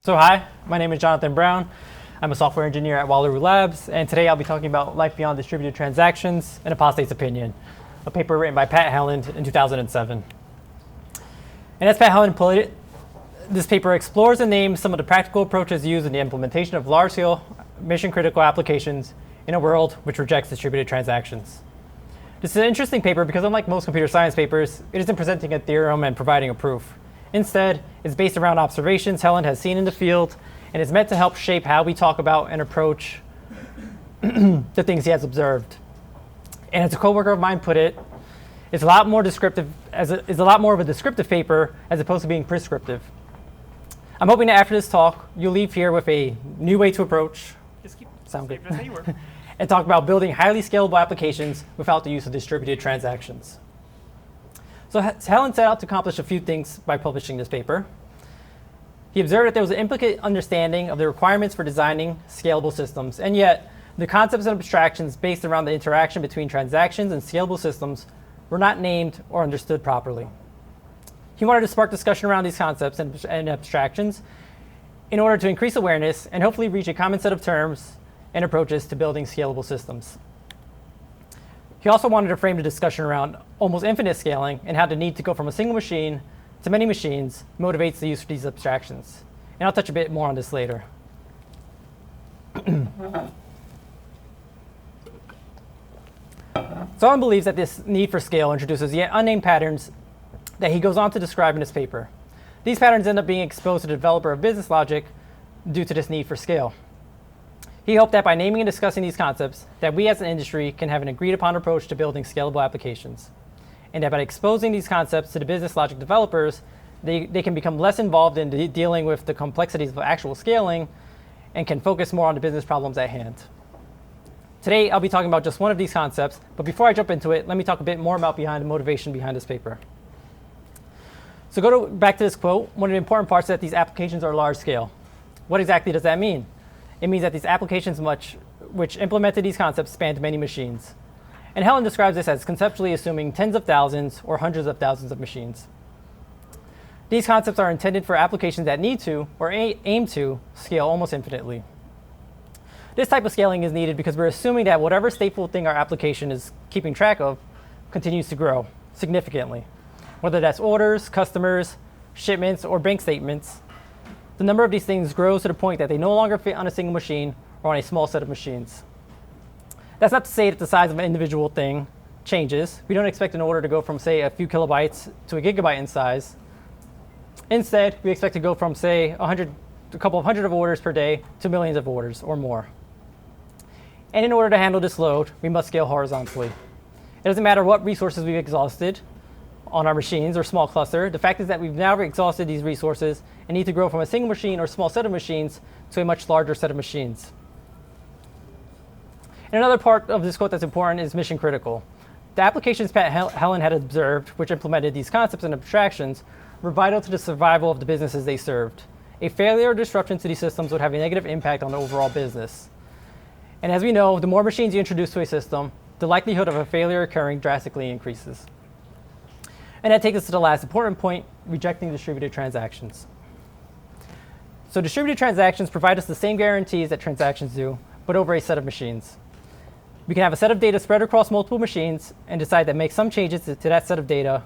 So hi, my name is Jonathan Brown. I'm a software engineer at Wallaroo Labs, and today I'll be talking about life beyond distributed transactions and apostate's opinion, a paper written by Pat Helland in 2007. And as Pat Helland put it, this paper explores and names some of the practical approaches used in the implementation of large-scale, mission-critical applications in a world which rejects distributed transactions. This is an interesting paper because unlike most computer science papers, it isn't presenting a theorem and providing a proof. Instead, it's based around observations Helland has seen in the field, and is meant to help shape how we talk about and approach the things he has observed. And as a coworker of mine put it, it's a lot more descriptive, is a lot more of a descriptive paper as opposed to being prescriptive. I'm hoping that after this talk, you'll leave here with a new way to approach, sound good, and talk about building highly scalable applications without the use of distributed transactions. So Helland set out to accomplish a few things by publishing this paper. He observed that there was an implicit understanding of the requirements for designing scalable systems, and yet the concepts and abstractions based around the interaction between transactions and scalable systems were not named or understood properly. He wanted to spark discussion around these concepts and abstractions in order to increase awareness and hopefully reach a common set of terms and approaches to building scalable systems. He also wanted to frame the discussion around almost infinite scaling and how the need to go from a single machine to many machines motivates the use of these abstractions. And I'll touch a bit more on this later. Someone believes that this need for scale introduces yet unnamed patterns that he goes on to describe in his paper. These patterns end up being exposed to the developer of business logic due to this need for scale. He hoped that by naming and discussing these concepts, that we as an industry can have an agreed upon approach to building scalable applications. And that by exposing these concepts to the business logic developers, they can become less involved in dealing with the complexities of actual scaling and can focus more on the business problems at hand. Today, I'll be talking about just one of these concepts, but before I jump into it, let me talk a bit more about the motivation behind this paper. So back to this quote. One of the important parts is that these applications are large scale. What exactly does that mean? It means that these applications which implemented these concepts spanned many machines. And Helland describes this as conceptually assuming tens of thousands or hundreds of thousands of machines. These concepts are intended for applications that need to, or aim to, scale almost infinitely. This type of scaling is needed because we're assuming that whatever stateful thing our application is keeping track of continues to grow significantly. Whether that's orders, customers, shipments, or bank statements, the number of these things grows to the point that they no longer fit on a single machine or on a small set of machines. That's not to say that the size of an individual thing changes. We don't expect an order to go from, say, a few kilobytes to a gigabyte in size. Instead, we expect to go from, say, a couple of hundred of orders per day to millions of orders or more. And in order to handle this load, we must scale horizontally. It doesn't matter what resources we've exhausted on our machines or small cluster. The fact is that we've now exhausted these resources and need to grow from a single machine or small set of machines to a much larger set of machines. And another part of this quote that's important is mission critical. The applications Pat Helland had observed, which implemented these concepts and abstractions, were vital to the survival of the businesses they served. A failure or disruption to these systems would have a negative impact on the overall business. And as we know, the more machines you introduce to a system, the likelihood of a failure occurring drastically increases. And that takes us to the last important point, rejecting distributed transactions. So distributed transactions provide us the same guarantees that transactions do, but over a set of machines. We can have a set of data spread across multiple machines and decide to make some changes to that set of data,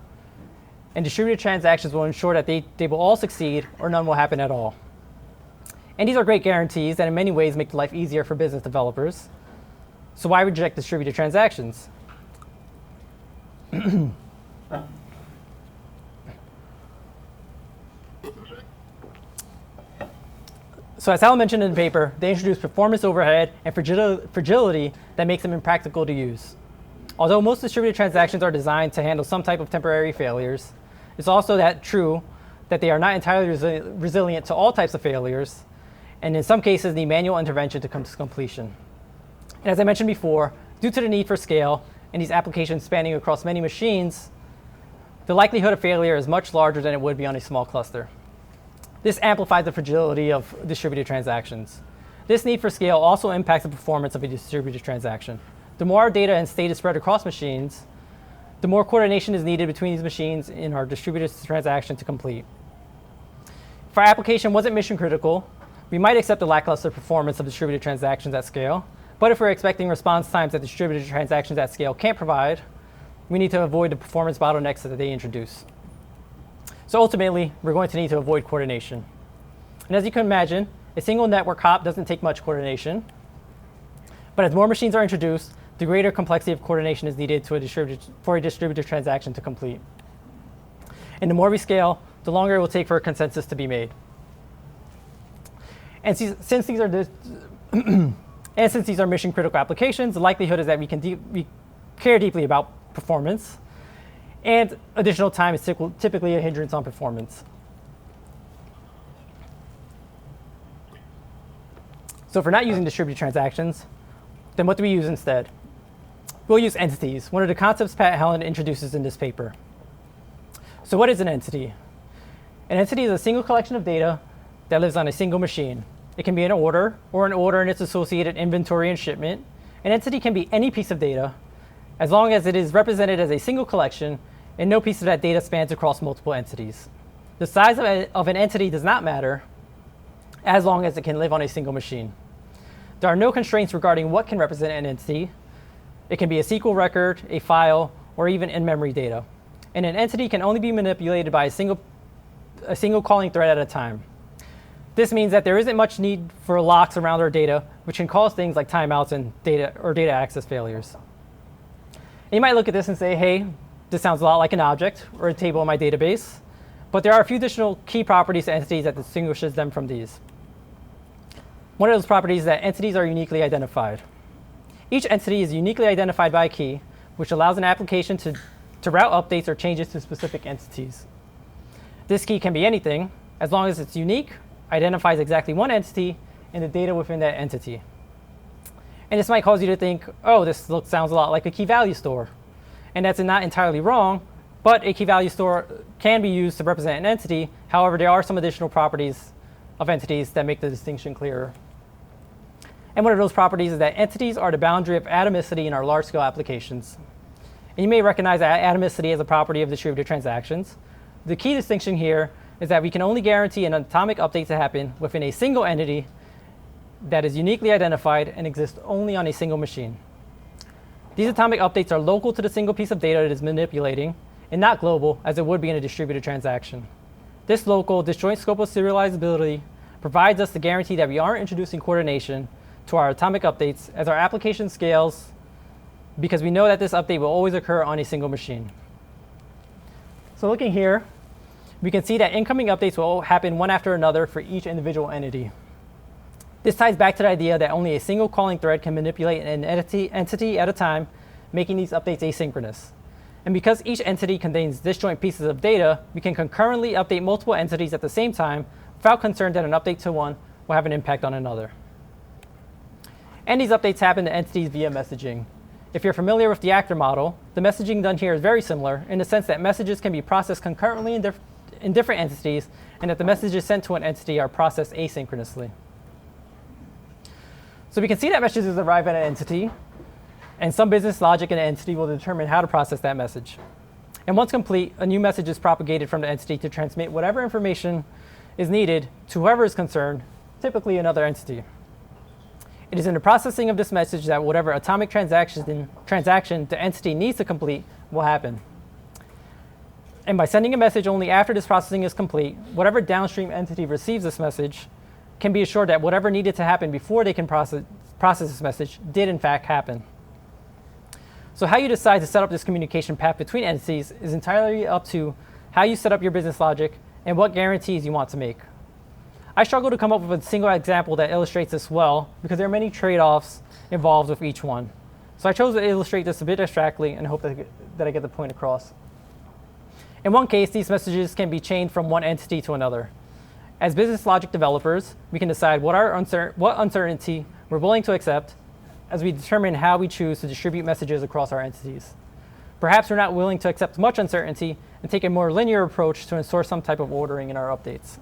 and distributed transactions will ensure that they will all succeed or none will happen at all. And these are great guarantees that in many ways make life easier for business developers. So why reject distributed transactions? So as Helland mentioned in the paper, they introduce performance overhead and fragility that makes them impractical to use. Although most distributed transactions are designed to handle some type of temporary failures, it's also true that they are not entirely resilient to all types of failures, and in some cases need manual intervention to come to completion. And as I mentioned before, due to the need for scale and these applications spanning across many machines, the likelihood of failure is much larger than it would be on a small cluster. This amplifies the fragility of distributed transactions. This need for scale also impacts the performance of a distributed transaction. The more our data and state is spread across machines, the more coordination is needed between these machines in our distributed transaction to complete. if our application wasn't mission critical, we might accept the lackluster performance of distributed transactions at scale. But if we're expecting response times that distributed transactions at scale can't provide, we need to avoid the performance bottlenecks that they introduce. So ultimately, we're going to need to avoid coordination. And as you can imagine, a single network hop doesn't take much coordination. But as more machines are introduced, the greater complexity of coordination is needed for a distributed transaction to complete. And the more we scale, the longer it will take for a consensus to be made. And since these are mission-critical applications, the likelihood is that we care deeply about performance, and additional time is typically a hindrance on performance. So if we're not using distributed transactions, then what do we use instead? We'll use entities, one of the concepts Pat Helland introduces in this paper. So what is an entity? An entity is a single collection of data that lives on a single machine. It can be an order, or an order and its associated inventory and shipment. An entity can be any piece of data, as long as it is represented as a single collection and no piece of that data spans across multiple entities. The size of an entity does not matter, as long as it can live on a single machine. There are no constraints regarding what can represent an entity. It can be a SQL record, a file, or even in-memory data. And an entity can only be manipulated by a single calling thread at a time. This means that there isn't much need for locks around our data, which can cause things like timeouts and data access failures. And you might look at this and say, hey, this sounds a lot like an object or a table in my database. But there are a few additional key properties to entities that distinguishes them from these. One of those properties is that entities are uniquely identified. Each entity is uniquely identified by a key, which allows an application to route updates or changes to specific entities. This key can be anything, as long as it's unique, identifies exactly one entity, and the data within that entity. And this might cause you to think, oh, this sounds a lot like a key value store. And that's not entirely wrong, but a key value store can be used to represent an entity. However, there are some additional properties of entities that make the distinction clearer. And one of those properties is that entities are the boundary of atomicity in our large-scale applications. And you may recognize that atomicity as a property of distributed transactions. The key distinction here is that we can only guarantee an atomic update to happen within a single entity that is uniquely identified and exists only on a single machine. These atomic updates are local to the single piece of data it is manipulating, and not global, as it would be in a distributed transaction. This local, disjoint scope of serializability provides us the guarantee that we aren't introducing coordination to our atomic updates as our application scales, because we know that this update will always occur on a single machine. So looking here, we can see that incoming updates will happen one after another for each individual entity. This ties back to the idea that only a single calling thread can manipulate an entity at a time, making these updates asynchronous. And because each entity contains disjoint pieces of data, we can concurrently update multiple entities at the same time without concern that an update to one will have an impact on another. And these updates happen to entities via messaging. If you're familiar with the actor model, the messaging done here is very similar in the sense that messages can be processed concurrently in different entities, and that the messages sent to an entity are processed asynchronously. So we can see that messages arrive at an entity, and some business logic in an entity will determine how to process that message. And once complete, a new message is propagated from the entity to transmit whatever information is needed to whoever is concerned, typically another entity. It is in the processing of this message that whatever atomic transaction the entity needs to complete will happen. And by sending a message only after this processing is complete, whatever downstream entity receives this message can be assured that whatever needed to happen before they can process this message did in fact happen. So how you decide to set up this communication path between entities is entirely up to how you set up your business logic and what guarantees you want to make. I struggle to come up with a single example that illustrates this well because there are many trade-offs involved with each one. So I chose to illustrate this a bit abstractly and hope that I get the point across. In one case, these messages can be chained from one entity to another. As business logic developers, we can decide what uncertainty we're willing to accept as we determine how we choose to distribute messages across our entities. Perhaps we're not willing to accept much uncertainty and take a more linear approach to ensure some type of ordering in our updates.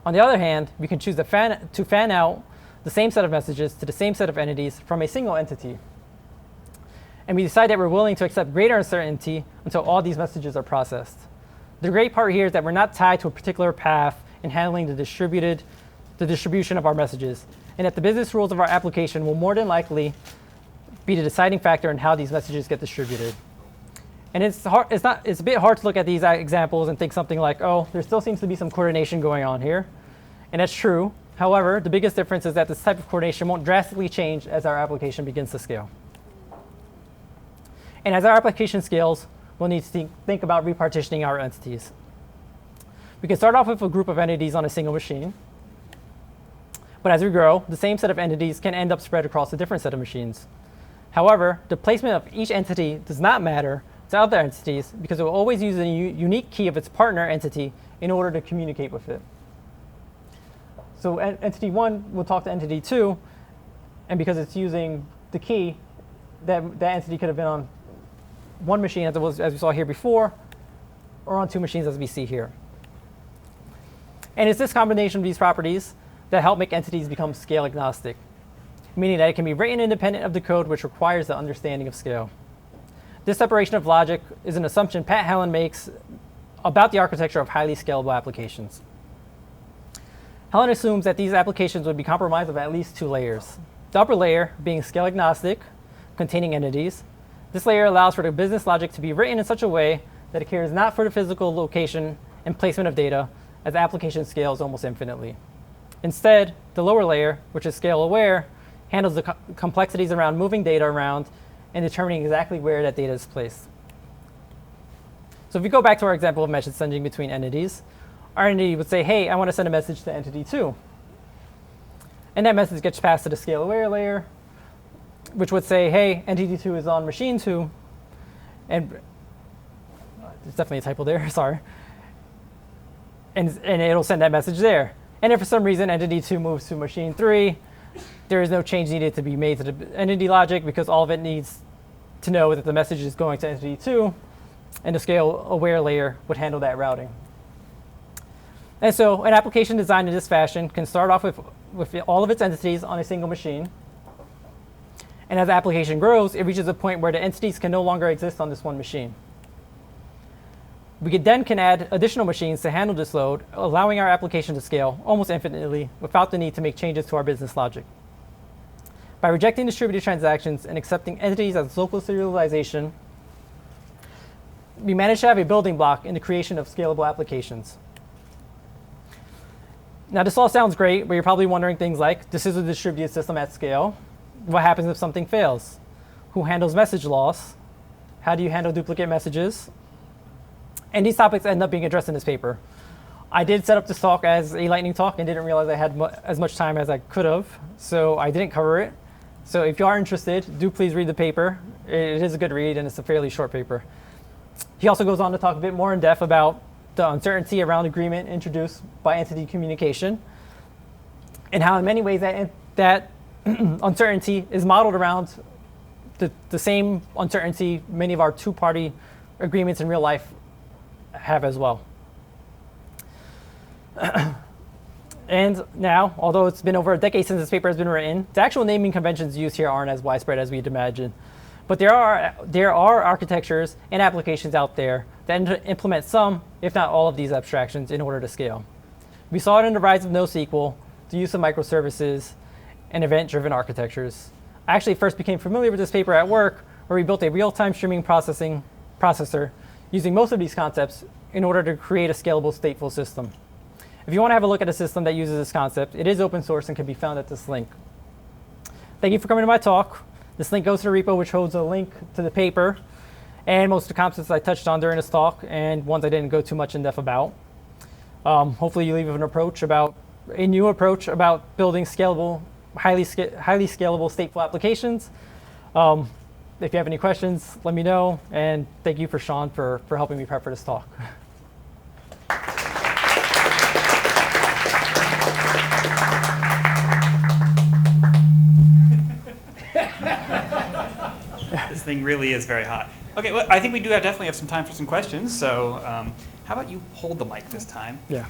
On the other hand, we can choose to fan out the same set of messages to the same set of entities from a single entity. And we decide that we're willing to accept greater uncertainty until all these messages are processed. The great part here is that we're not tied to a particular path in handling the distribution of our messages, and that the business rules of our application will more than likely be the deciding factor in how these messages get distributed. And it's a bit hard to look at these examples and think something like, oh, there still seems to be some coordination going on here. And that's true. However, the biggest difference is that this type of coordination won't drastically change as our application begins to scale. And as our application scales, we'll need to think about repartitioning our entities. We can start off with a group of entities on a single machine. But as we grow, the same set of entities can end up spread across a different set of machines. However, the placement of each entity does not matter to other entities because it will always use a unique key of its partner entity in order to communicate with it. So entity 1 will talk to entity 2, and because it's using the key, that entity could have been on one machine as we saw here before, or on two machines as we see here. And it's this combination of these properties that help make entities become scale agnostic, meaning that it can be written independent of the code, which requires the understanding of scale. This separation of logic is an assumption Pat Helland makes about the architecture of highly scalable applications. Helland assumes that these applications would be comprised of at least two layers. The upper layer being scale agnostic, containing entities. This layer allows for the business logic to be written in such a way that it cares not for the physical location and placement of data, as the application scales almost infinitely. Instead, the lower layer, which is scale aware, handles the complexities around moving data around and determining exactly where that data is placed. So if we go back to our example of message sending between entities, our entity would say, hey, I want to send a message to entity 2. And that message gets passed to the scale aware layer, which would say, hey, entity 2 is on machine 2. And there's definitely a typo there, sorry. And it'll send that message there. And if for some reason entity 2 moves to machine 3, there is no change needed to be made to the entity logic because all of it needs to know that the message is going to entity 2, and the scale aware layer would handle that routing. And so an application designed in this fashion can start off with all of its entities on a single machine. And as the application grows, it reaches a point where the entities can no longer exist on this one machine. We can add additional machines to handle this load, allowing our application to scale almost infinitely without the need to make changes to our business logic. By rejecting distributed transactions and accepting entities as local serialization, we manage to have a building block in the creation of scalable applications. Now, this all sounds great, but you're probably wondering things like, this is a distributed system at scale. What happens if something fails? Who handles message loss? How do you handle duplicate messages? And these topics end up being addressed in this paper. I did set up this talk as a lightning talk and didn't realize I had as much time as I could have, so I didn't cover it. So if you are interested, do please read the paper. It is a good read, and it's a fairly short paper. He also goes on to talk a bit more in depth about the uncertainty around agreement introduced by entity communication, and how in many ways that uncertainty is modeled around the same uncertainty many of our two-party agreements in real life have as well. And now, although it's been over a decade since this paper has been written, the actual naming conventions used here aren't as widespread as we'd imagine. But there are architectures and applications out there that implement some, if not all, of these abstractions in order to scale. We saw it in the rise of NoSQL, the use of microservices, and event-driven architectures. I actually first became familiar with this paper at work, where we built a real-time streaming processor using most of these concepts in order to create a scalable stateful system. If you want to have a look at a system that uses this concept, it is open source and can be found at this link. Thank you for coming to my talk. This link goes to the repo, which holds a link to the paper and most of the concepts I touched on during this talk and ones I didn't go too much in depth about. Hopefully you leave with a new approach about building scalable, highly scalable stateful applications. If you have any questions, let me know. And thank you for Sean for helping me prep for this talk. This thing really is very hot. Okay, well, I think we definitely have some time for some questions. So how about you hold the mic this time? Yeah.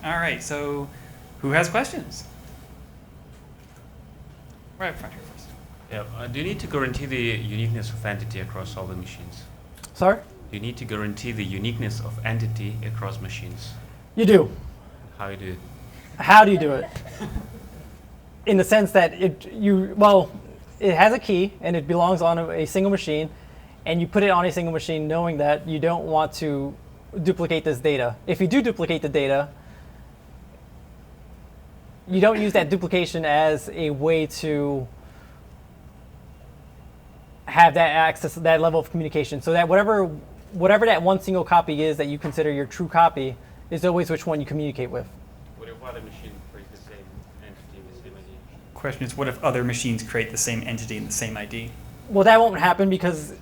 All right, so who has questions? Right up front here first. Yeah. Do you need to guarantee the uniqueness of entity across all the machines? Sorry? Do you need to guarantee the uniqueness of entity across machines? You do. How you do it? How do you do it? In the sense that it has a key and it belongs on a single machine, and you put it on a single machine knowing that you don't want to duplicate this data. If you do duplicate the data, you don't use that duplication as a way to have that access, that level of communication, so that whatever that one single copy is that you consider your true copy is always which one you communicate with. What if other machine creates the same entity, the same ID? Question is, what if other machines create the same entity and the same ID? Well, that won't happen because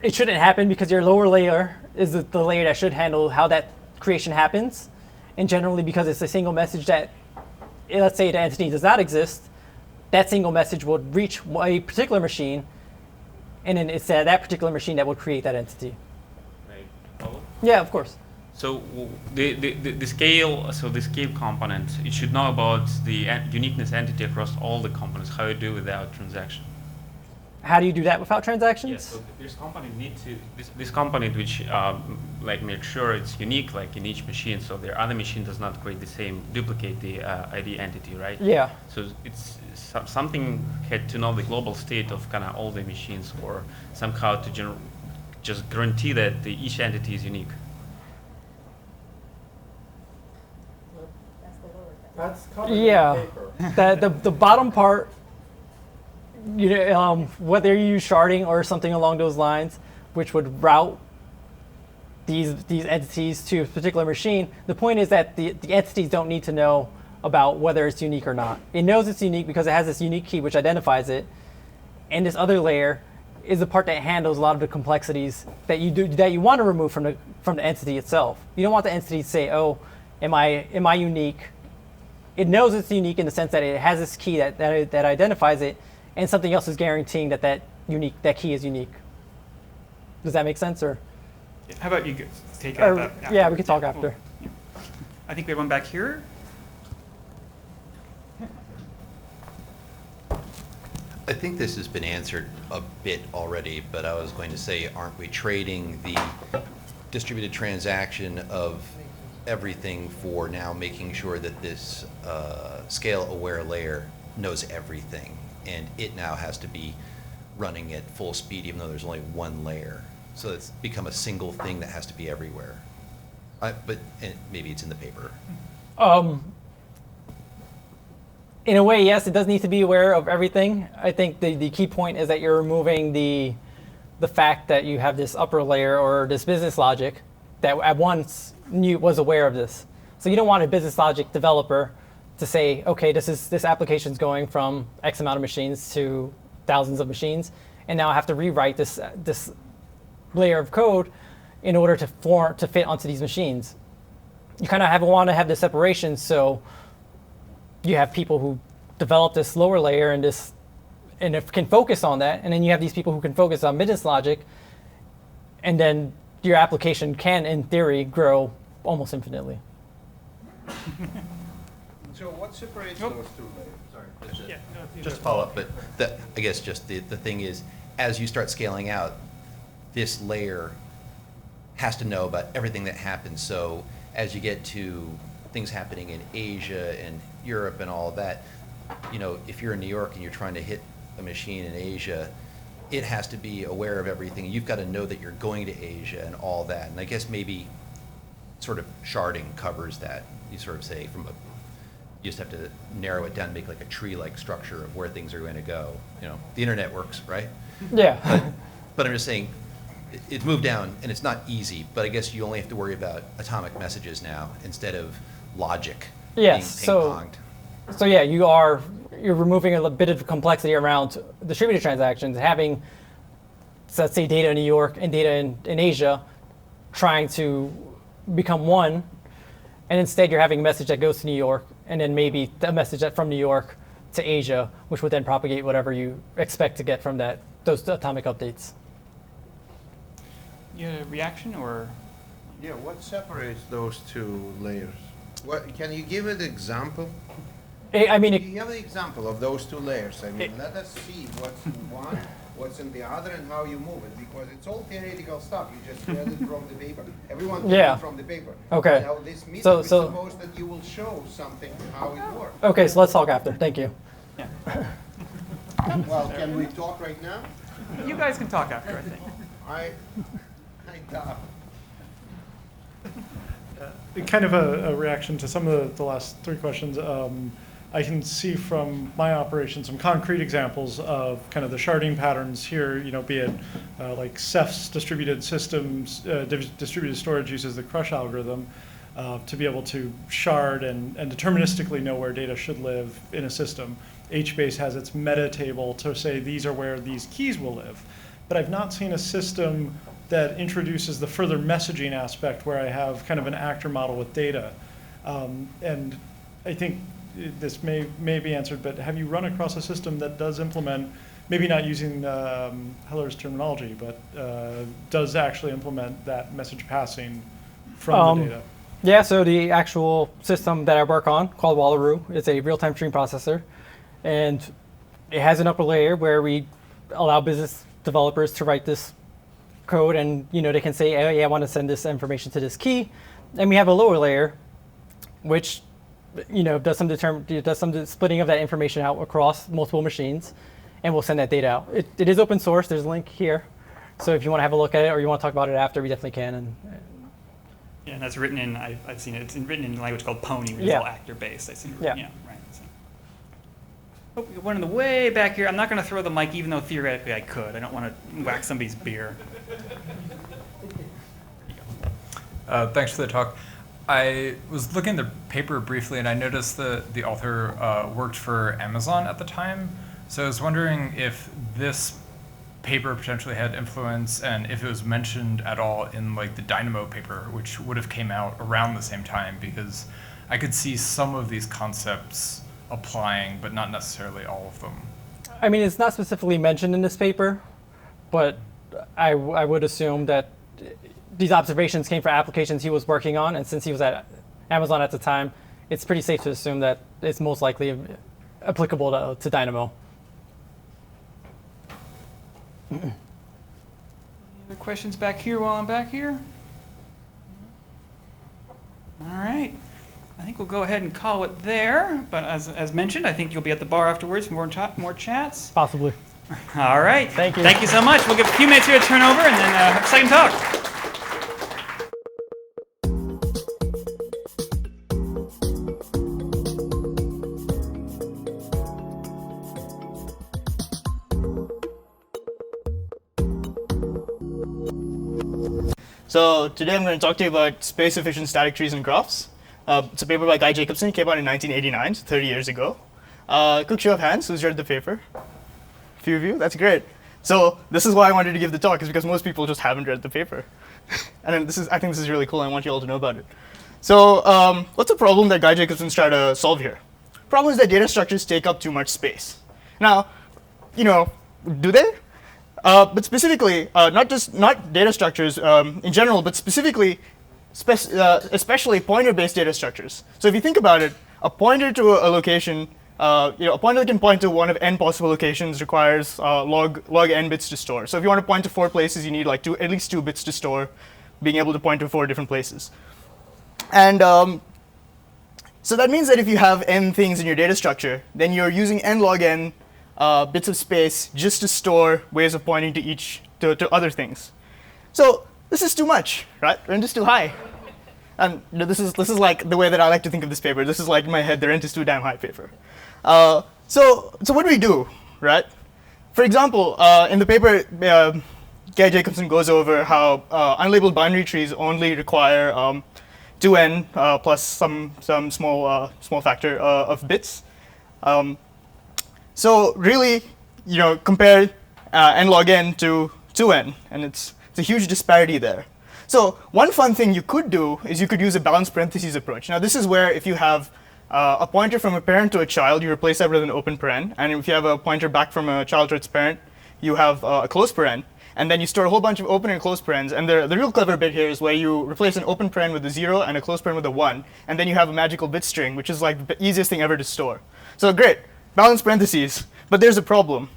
it shouldn't happen, because your lower layer is the layer that should handle how that creation happens. And generally, because it's a single message that, let's say the entity does not exist, that single message will reach a particular machine, and then it's that particular machine that will create that entity. Right. Follow? Yeah, of course. So the scale, so the scale component, it should know about the uniqueness entity across all the components. How you do without transaction? How do you do that without transactions? Yes. So this component need to this component which like make sure it's unique, like in each machine, so the other machine does not create the same, duplicate the ID entity, right? Yeah. So it's something had to know the global state of kind of all the machines, or somehow to just guarantee that each entity is unique. That's covered Yeah. in the paper. The bottom part, whether you use sharding or something along those lines, which would route these entities to a particular machine, the point is that the entities don't need to know about whether it's unique or not. It knows it's unique because it has this unique key which identifies it, and this other layer is the part that handles a lot of the complexities that you want to remove from the entity itself. You don't want the entity to say, "Oh, am I unique?" It knows it's unique in the sense that it has this key that identifies it, and something else is guaranteeing that key is unique. Does that make sense, or? How about you take that after? Yeah, we can talk after. Yeah. I think we have one back here. I think this has been answered a bit already, but I was going to say, aren't we trading the distributed transaction of everything for now making sure that this scale-aware layer knows everything, and it now has to be running at full speed even though there's only one layer. So it's become a single thing that has to be everywhere. But maybe it's in the paper. In a way, yes, it does need to be aware of everything. I think the key point is that you're removing the fact that you have this upper layer or this business logic that at once was aware of this. So you don't want a business logic developer to say, okay, this application's going from X amount of machines to thousands of machines, and now I have to rewrite this layer of code in order to fit onto these machines. You kind of want to have the separation, so you have people who develop this lower layer and can focus on that, and then you have these people who can focus on business logic, and then your application can, in theory, grow almost infinitely. So what separates those two layers? Sorry. Yeah. Just to follow up, but I guess just the thing is, as you start scaling out, this layer has to know about everything that happens. So as you get to things happening in Asia and Europe and all of that, if you're in New York and you're trying to hit a machine in Asia, it has to be aware of everything. You've got to know that you're going to Asia and all that. And I guess maybe sort of sharding covers that. You sort of say you just have to narrow it down, make like a tree-like structure of where things are going to go. The internet works, right? Yeah. But I'm just saying, it's moved down, and it's not easy, but I guess you only have to worry about atomic messages now instead of logic being ping-ponged. So yeah, you're removing a bit of complexity around distributed transactions, having, so let's say, data in New York and data in Asia, trying to become one, and instead you're having a message that goes to New York, and then maybe a message from New York to Asia, which would then propagate whatever you expect to get from those atomic updates. You had a reaction, or? Yeah, what separates those two layers? Can you give an example? I mean, You have an example of those two layers. I mean, let us see what's in one, what's in the other, and how you move it, because it's all theoretical stuff. You just read it from the paper. Everyone read Yeah. it from the paper. Okay. Now this meeting So- is so- supposed that you will show something how it works. okay, so let's talk after. Thank you. Yeah. Well, can we talk right now? You guys can talk after, I think. I doubt. Kind of a reaction to some of the last three questions. I can see from my operation some concrete examples of kind of the sharding patterns here, be it like Ceph's distributed systems, distributed storage uses the crush algorithm to be able to shard and deterministically know where data should live in a system. HBase has its meta table to say these are where these keys will live. But I've not seen a system that introduces the further messaging aspect where I have kind of an actor model with data. And I think this may be answered, but have you run across a system that does implement, maybe not using Heller's terminology, but does actually implement that message passing from the data? Yeah, so the actual system that I work on, called Wallaroo, is a real-time stream processor. And it has an upper layer where we allow business developers to write this code, and they can say, oh, yeah, I want to send this information to this key. And we have a lower layer, which does some splitting of that information out across multiple machines, and we'll send that data out. It is open source. There's a link here. So if you want to have a look at it or you want to talk about it after, we definitely can. Yeah, and that's written in, I've seen it, it's written in a language called Pony, which is Yeah. all actor-based. I've seen it. Yeah. Right. So. Oh, we got one in the way back here. I'm not going to throw the mic, even though theoretically I could. I don't want to whack somebody's beer. Thanks for the talk. I was looking at the paper briefly, and I noticed that the author worked for Amazon at the time. So I was wondering if this paper potentially had influence, and if it was mentioned at all in like the Dynamo paper, which would have came out around the same time, because I could see some of these concepts applying, but not necessarily all of them. I mean, it's not specifically mentioned in this paper, but I would assume that these observations came from applications he was working on, and since he was at Amazon at the time, it's pretty safe to assume that it's most likely applicable to Dynamo. Any other questions back here while I'm back here? All right. I think we'll go ahead and call it there. But as mentioned, I think you'll be at the bar afterwards for more chats. Possibly. All right. Thank you. Thank you so much. We'll give a few minutes here to turn over and then have a second talk. So today I'm going to talk to you about space-efficient static trees and graphs. It's a paper by Jacobsen. It came out in 1989, so 30 years ago. Quick show of hands, who's read the paper? A few of you? That's great. So this is why I wanted to give the talk, is because most people just haven't read the paper. And I think this is really cool. I want you all to know about it. So what's the problem that Guy Jacobson's trying to solve here? Problem is that data structures take up too much space. Now, do they? But specifically, not data structures in general, but specifically, especially pointer-based data structures. So if you think about it, a pointer to a location, a pointer that can point to one of n possible locations requires log n bits to store. So if you want to point to 4 places, you need like at least 2 bits to store, being able to point to 4 different places. And so that means that if you have n things in your data structure, then you're using n log n bits of space just to store ways of pointing to other things. So this is too much, right? Rent is too high. And this is like the way that I like to think of this paper. This is like in my head, the rent is too damn high paper. So what do we do, right? For example, in the paper, Guy Jacobsen goes over how unlabeled binary trees only require 2n plus some small factor of bits. So really, compare n log n to 2n, and it's a huge disparity there. So one fun thing you could do is you could use a balanced parentheses approach. Now this is where if you have a pointer from a parent to a child, you replace that with an open paren, and if you have a pointer back from a child to its parent, you have a closed paren. and then you store a whole bunch of open and closed parens. And the real clever bit here is where you replace an open paren with a 0 and a closed paren with a 1, and then you have a magical bit string, which is like the easiest thing ever to store. So great, balanced parentheses. But there's a problem.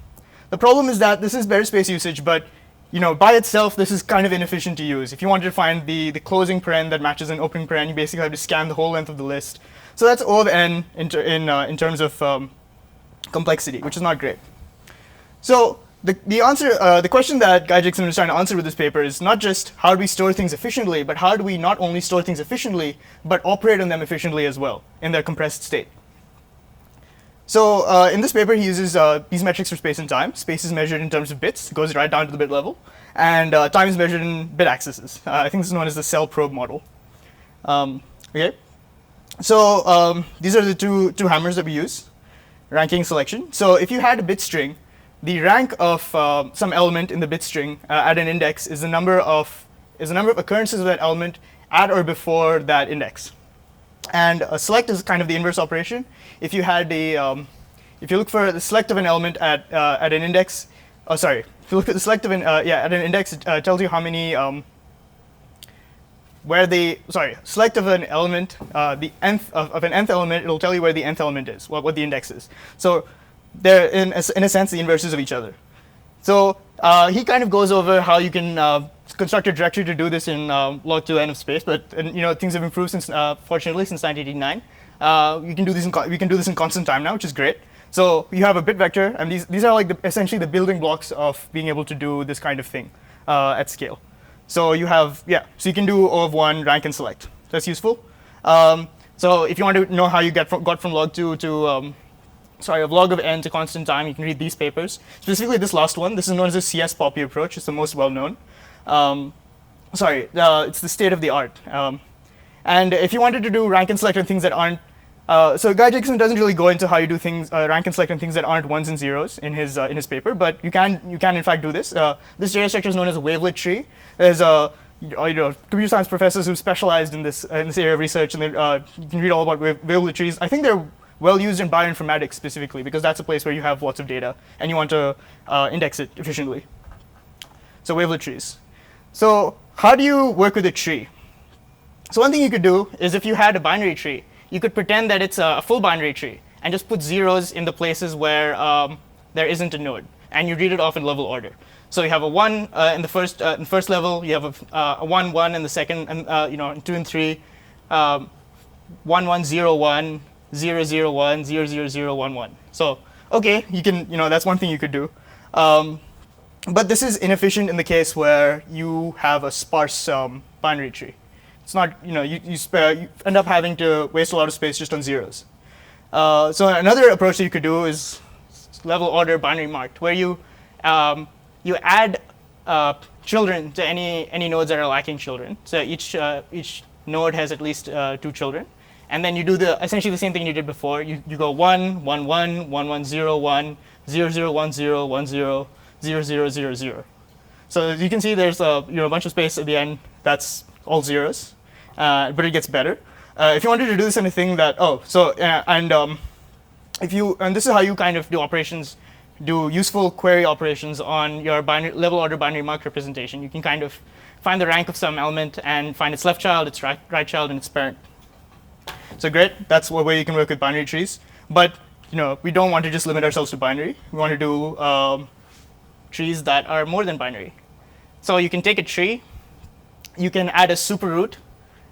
The problem is that this is better space usage, but by itself, this is kind of inefficient to use. If you wanted to find the closing paren that matches an open paren, you basically have to scan the whole length of the list. So that's O of n in terms of complexity, which is not great. So the question that Guy Jacobsen is trying to answer with this paper is not just how do we store things efficiently, but how do we not only store things efficiently, but operate on them efficiently as well in their compressed state. So in this paper, he uses these metrics for space and time. Space is measured in terms of bits, it goes right down to the bit level, and time is measured in bit axes. I think this is known as the cell probe model. Okay. So these are the two hammers that we use, ranking, selection. So if you had a bit string, the rank of some element in the bit string at an index is the number of occurrences of that element at or before that index. And select is kind of the inverse operation. If you had if you look for the select of an element at an index, if you look at the select of at an index, it tells you how many select of an element, the nth of an nth element, it'll tell you where the nth element is, what the index is. So they're in a sense the inverses of each other. So he kind of goes over how you can construct a directory to do this in log2n of space, but things have improved since fortunately since 1989. We can do this in constant time now, which is great. So you have a bit vector, and these are like essentially the building blocks of being able to do this kind of thing at scale. So you have so you can do O of 1, rank, and select. That's useful. So if you want to know how you got from log2 to of log of n to constant time, you can read these papers. Specifically this last one. This is known as the CS Poppy approach. It's the most well known. It's the state of the art. And if you wanted to do rank and select on things that aren't, so Guy Jacobsen doesn't really go into how you do things, rank and select on things that aren't ones and zeros in his paper, but you can in fact do this. This data structure is known as a wavelet tree. There's computer science professors who specialized in this area of research, and you can read all about wavelet trees. I think they're well used in bioinformatics specifically because that's a place where you have lots of data and you want to index it efficiently. So wavelet trees. So how do you work with a tree? So one thing you could do is if you had a binary tree, you could pretend that it's a full binary tree and just put zeros in the places where there isn't a node, and you read it off in level order. So you have a 1 in the first level, you have a 1 1 in the second, and in 2 and 3, 1 1 0 1 0 0 1 0 0 0 1 1. So okay, you can that's one thing you could do. But this is inefficient in the case where you have a sparse binary tree. It's not, you end up having to waste a lot of space just on zeros. So another approach that you could do is level order binary marked, where you add children to any nodes that are lacking children. So each node has at least 2 children. And then you do essentially the same thing you did before. You go 1 1 1 1 1 0 1 0 0 1 0 1 0 0 0 0 0. So as you can see, there's a bunch of space at the end that's all zeros, but it gets better. If you wanted to do this in a thing that and this is how you kind of do operations, do useful query operations on your level order binary marked representation. You can kind of find the rank of some element and find its left child, its right child, and its parent. So great, that's one way you can work with binary trees. But we don't want to just limit ourselves to binary. We want to do trees that are more than binary. So you can take a tree, you can add a super root,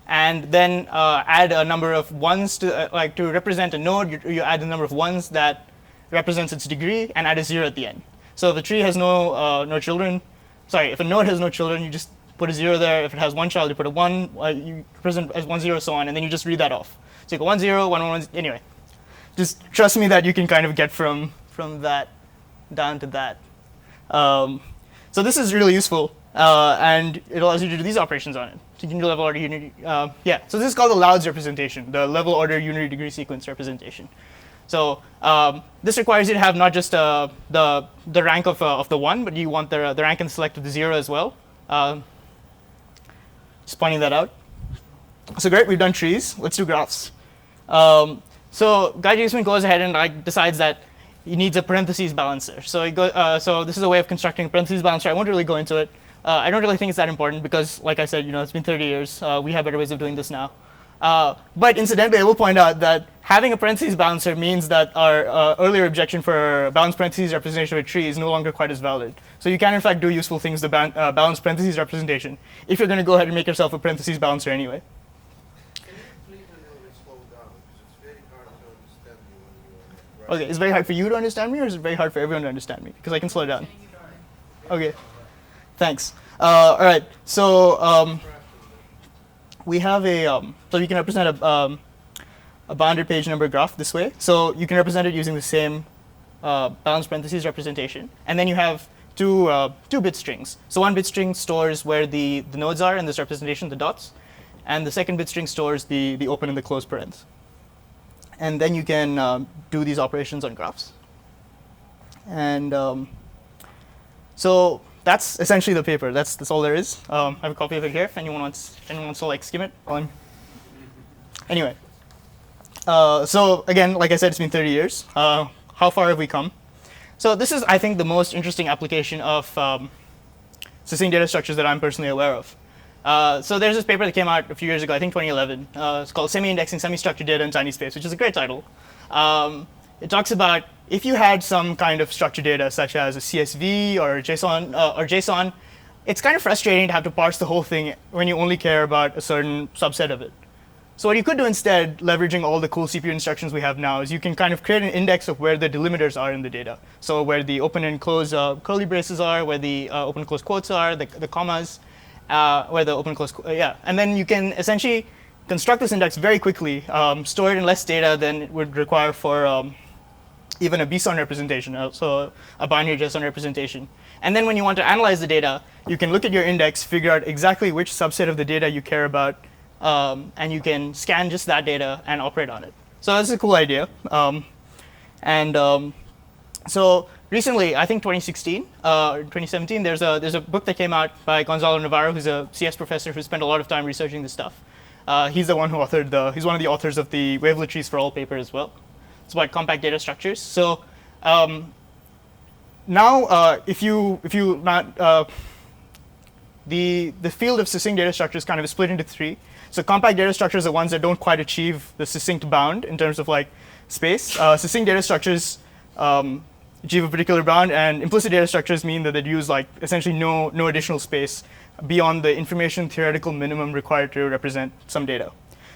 and then add a number of ones to to represent a node. You add the number of ones that represents its degree, and add a 0 at the end. So if the tree has no children, if a node has no children, you just put a 0 there. If it has one child, you put a 1. You represent as 1 0, so on, and then you just read that off. So you go 1 0 1 1 1. Anyway, just trust me that you can kind of get from that down to that. So this is really useful, and it allows you to do these operations on it. So you can do level order unity. So this is called the Louds representation, the level order unity degree sequence representation. So this requires you to have not just the rank of the 1, but you want the rank and select of the 0 as well. Just pointing that out. So great, we've done trees. Let's do graphs. So Guy Jacobsen goes ahead and decides that needs a parentheses balancer. So this is a way of constructing a parentheses balancer. I won't really go into it. I don't really think it's that important because, like I said, it's been 30 years. We have better ways of doing this now. But incidentally, I will point out that having a parentheses balancer means that our earlier objection for balanced parentheses representation of a tree is no longer quite as valid. So you can, in fact, do useful things to balanced parentheses representation if you're going to go ahead and make yourself a parentheses balancer anyway. Can you please a little bit slow down? Because it's very hard to understand you when you're Okay, is it very hard for you to understand me, or is it very hard for everyone to understand me? Because I can slow down. Okay, thanks. All right, so we have so you can represent a bounded page number graph this way. So you can represent it using the same balanced parentheses representation. And then you have two bit strings. So one bit string stores where the nodes are in this representation, the dots. And the second bit string stores the open and the closed parens. And then you can do these operations on graphs. And so that's essentially the paper. That's all there is. I have a copy of it here if anyone wants to like skim it. Anyway, so again, like I said, it's been 30 years. How far have we come? So this is, I think, the most interesting application of succinct data structures that I'm personally aware of. So there's this paper that came out a few years ago, I think 2011. It's called Semi-Indexing Semi-Structured Data in Tiny Space, which is a great title. It talks about if you had some kind of structured data, such as a CSV or JSON, it's kind of frustrating to have to parse the whole thing when you only care about a certain subset of it. So what you could do instead, leveraging all the cool CPU instructions we have now, is you can kind of create an index of where the delimiters are in the data. So where the open and close curly braces are, where the open and close quotes are, the commas, where the open and close, And then you can essentially construct this index very quickly, store it in less data than it would require for even a BSON representation, so a binary JSON representation. And then when you want to analyze the data, you can look at your index, figure out exactly which subset of the data you care about, and you can scan just that data and operate on it. So that's a cool idea. So recently, I think 2016 or 2017, there's a book that came out by Gonzalo Navarro, who's a CS professor who spent a lot of time researching this stuff. He's the one who authored he's one of the authors of the Wavelet Trees for All paper as well. It's about compact data structures. So now, if you not the field of succinct data structures kind of is split into three. So compact data structures are ones that don't quite achieve the succinct bound in terms of like space. Succinct data structures achieve a particular bound, and implicit data structures mean that they use like essentially no additional space beyond the information theoretical minimum required to represent some data.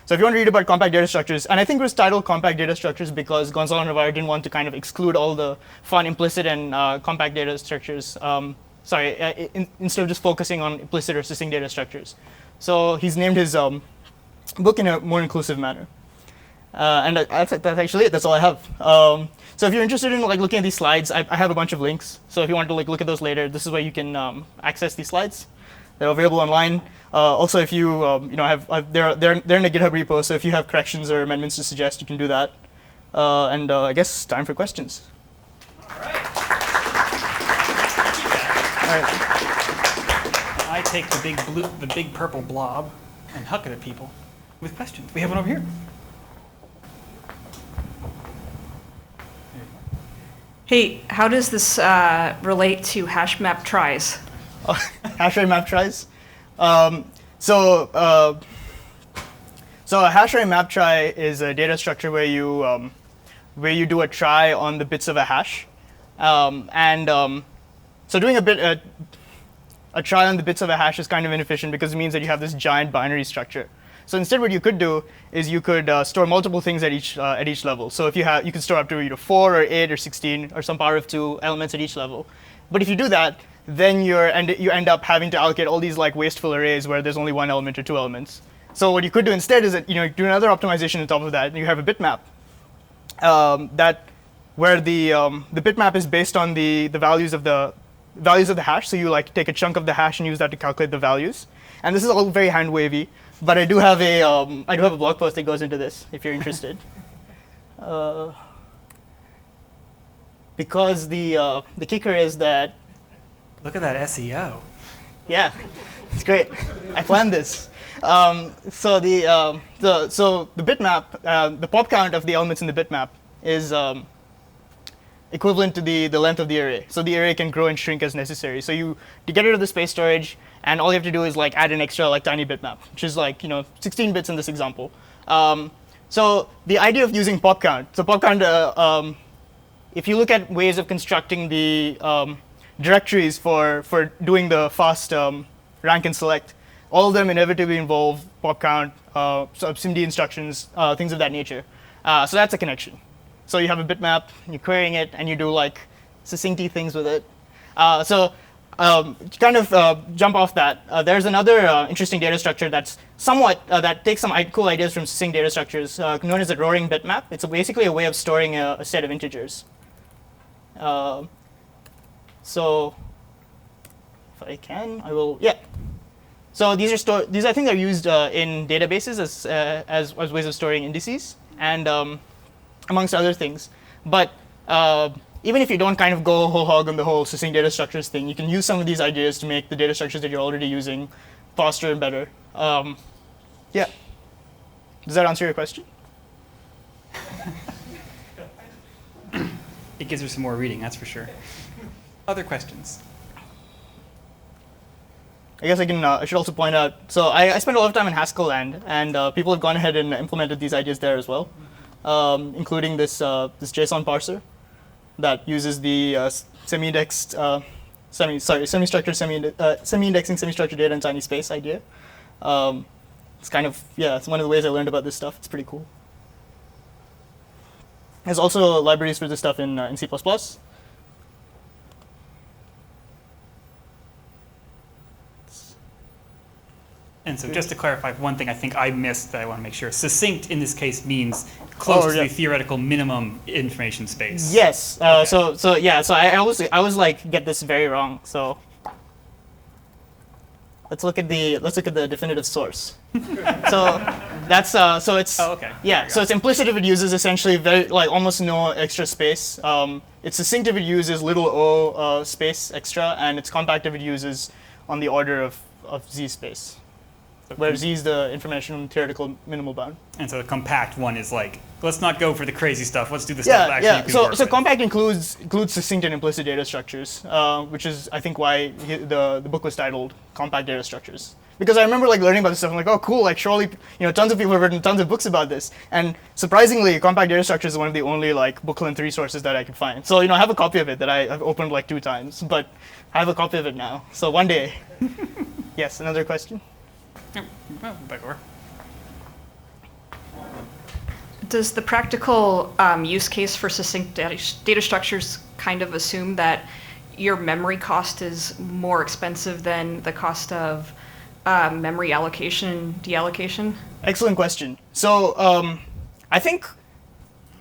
So if you want to read about compact data structures, and I think it was titled compact data structures because Gonzalo Navarro didn't want to kind of exclude all the fun implicit and compact data structures. Instead of just focusing on implicit or succinct data structures. So he's named his book in a more inclusive manner. And that's actually it. That's all I have. So if you're interested in like looking at these slides, I have a bunch of links. So if you want to like look at those later, this is where you can access these slides. They're available online. Also, if you they're in a GitHub repo. So if you have corrections or amendments to suggest, you can do that. And I guess time for questions. All right. All right. I take the big purple blob and huck it at people with questions. We have one over here. Hey, how does this relate to Hashmap tries? Hashrate map tries. So a hashrate map try is a data structure where you do a try on the bits of a hash, so doing a try on the bits of a hash is kind of inefficient because it means that you have this giant binary structure. So instead, what you could do is you could store multiple things at each level. So if you could store up to 4 or 8 or 16 or some power of 2 elements at each level. But if you do that, then you end up having to allocate all these like wasteful arrays where there's only 1 element or 2 elements. So what you could do instead is that do another optimization on top of that, and you have a bitmap where the bitmap is based on the values of the hash. So you like take a chunk of the hash and use that to calculate the values. And this is all very hand wavy, but I do have a blog post that goes into this if you're interested. Because the kicker is that. Look at that SEO. Yeah, it's great. I planned this. So the bitmap, the pop count of the elements in the bitmap is equivalent to the length of the array. So the array can grow and shrink as necessary. So you get rid of the space storage, and all you have to do is like add an extra like tiny bitmap, which is like 16 bits in this example. So the idea of using pop count. So pop count, if you look at ways of constructing the directories for doing the fast rank and select, all of them inevitably involve pop count, SIMD instructions, things of that nature. So that's a connection. So you have a bitmap, you're querying it, and you do like succincty things with it. To kind of jump off that, there's another interesting data structure that's somewhat that takes some cool ideas from succinct data structures, known as a roaring bitmap. It's basically a way of storing a set of integers. So if I can, I will. Yeah. So these I think are used in databases as ways of storing indices and amongst other things. But even if you don't kind of go whole hog on the whole succinct data structures thing, you can use some of these ideas to make the data structures that you're already using faster and better. Yeah. Does that answer your question? It gives her some more reading, that's for sure. Other questions? I guess I should also point out, so I spent a lot of time in Haskell land, and people have gone ahead and implemented these ideas there as well, including this JSON parser that uses the semi-indexed, semi-structured, semi-indexing semi-structured data in tiny space idea. It's kind of, yeah, it's one of the ways I learned about this stuff. It's pretty cool. There's also libraries for this stuff in C++. And so just to clarify, one thing I think I missed that I want to make sure, succinct in this case means close to the theoretical minimum information space. Yes. Okay. So I always like get this very wrong. So let's look at the definitive source. So that's so it's okay. Yeah. So it's implicit if it uses essentially very like almost no extra space. It's succinct if it uses little o space extra, and it's compact if it uses on the order of z space. Where z is the information theoretical minimal bound. And so the compact one is like, let's not go for the crazy stuff. Let's do the stuff actually you can work So with. compact includes succinct and implicit data structures, which is I think why the book was titled Compact Data Structures. Because I remember like learning about this stuff. I'm like, oh cool, like surely tons of people have written tons of books about this. And surprisingly, compact data structures is one of the only like book-length resources that I could find. So I have a copy of it that I've opened like 2 times, but I have a copy of it now. So one day. Yes, another question. Well, back over. Does the practical use case for succinct data structures kind of assume that your memory cost is more expensive than the cost of memory allocation and deallocation? Excellent question. So I think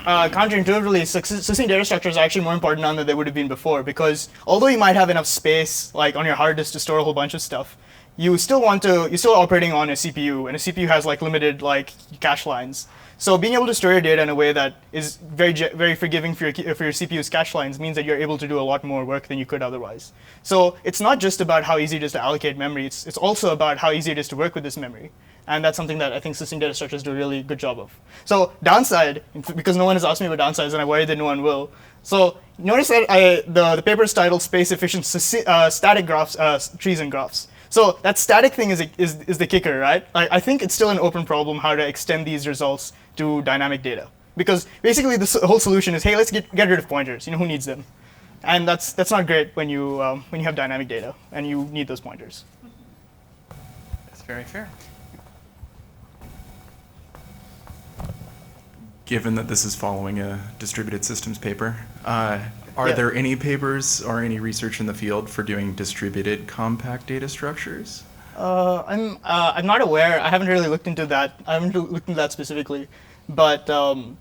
counterintuitively, succinct data structures are actually more important now than they would have been before, because although you might have enough space like on your hard disk to store a whole bunch of stuff, you're still operating on a CPU, and a CPU has like limited like cache lines. So being able to store your data in a way that is very forgiving for your CPU's cache lines means that you're able to do a lot more work than you could otherwise. So it's not just about how easy it is to allocate memory, it's also about how easy it is to work with this memory. And that's something that I think succinct data structures do a really good job of. So downside, because no one has asked me about downsides and I worry that no one will. So notice that the paper is titled Space-Efficient Static Graphs, Trees and Graphs. So that static thing is the kicker, right? I think it's still an open problem how to extend these results to dynamic data. Because basically the whole solution is, hey, let's get rid of pointers. Who needs them? And that's not great when you have dynamic data and you need those pointers. That's very fair. Given that this is following a distributed systems paper, are there any papers or any research in the field for doing distributed compact data structures? I'm not aware. I haven't really looked into that. I haven't looked into that specifically, but I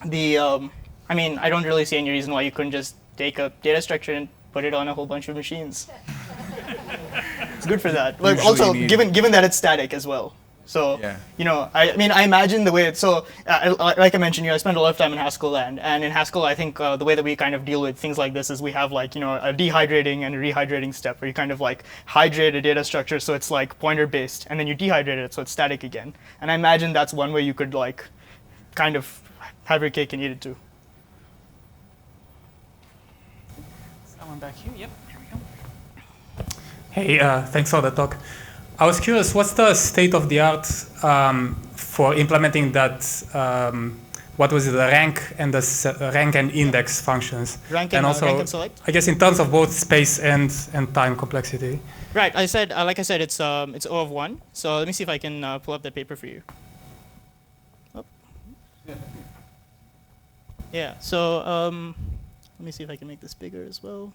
mean, I don't really see any reason why you couldn't just take a data structure and put it on a whole bunch of machines. It's good for that. But also, given that it's static as well. So, yeah. I imagine the way it's so, like I mentioned, I spent a lot of time in Haskell land, and in Haskell, I think the way that we kind of deal with things like this is we have like, a dehydrating and a rehydrating step where you kind of like hydrate a data structure so it's like pointer based, and then you dehydrate it so it's static again. And I imagine that's one way you could like kind of have your cake and eat it too. one back here. Yep, here we go. Hey, thanks for the talk. I was curious, what's the state of the art for implementing that? What was it, the rank and the rank and index functions? Rank and also, rank and select. I guess in terms of both space and time complexity. Right. I said, like I said, it's O of 1. So let me see if I can pull up that paper for you. Oh. Yeah. So let me see if I can make this bigger as well.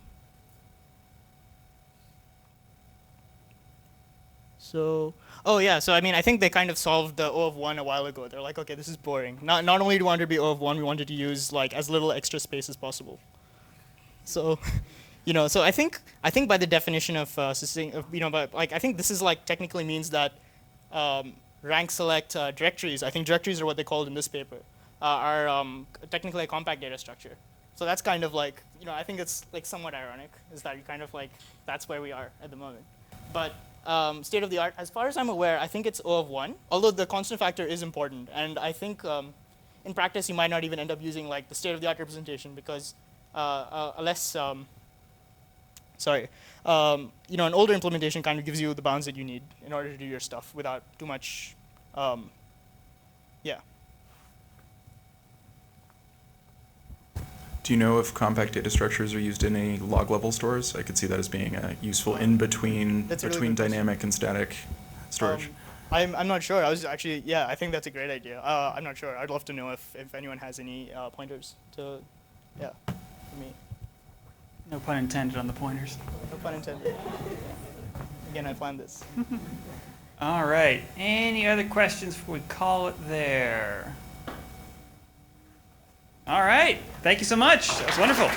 So, oh yeah, so I mean, I think they kind of solved the O of 1 a while ago. They're like, okay, this is boring. Not only do we want it to be O of 1, we wanted to use like as little extra space as possible. So, you know, so I think by the definition of succinct, you know, but like I think this is like technically means that rank select directories. I think directories are what they called in this paper are technically a compact data structure. So that's kind of like, you know, I think it's like somewhat ironic is that you kind of like that's where we are at the moment, but. State of the art, as far as I'm aware, I think it's O of 1, although the constant factor is important. And I think in practice, you might not even end up using like the state of the art representation because less, you know, an older implementation kind of gives you the bounds that you need in order to do your stuff without too much, yeah. Do you know if compact data structures are used in any log level stores? I could see that as being useful in between dynamic and static storage. I'm not sure. I was actually, yeah, I think that's a great idea. I'm not sure. I'd love to know if anyone has any pointers to, yeah, for me. No pun intended on the pointers. No pun intended. Again, I planned this. All right. Any other questions before we call it there? All right. Thank you so much. That was wonderful.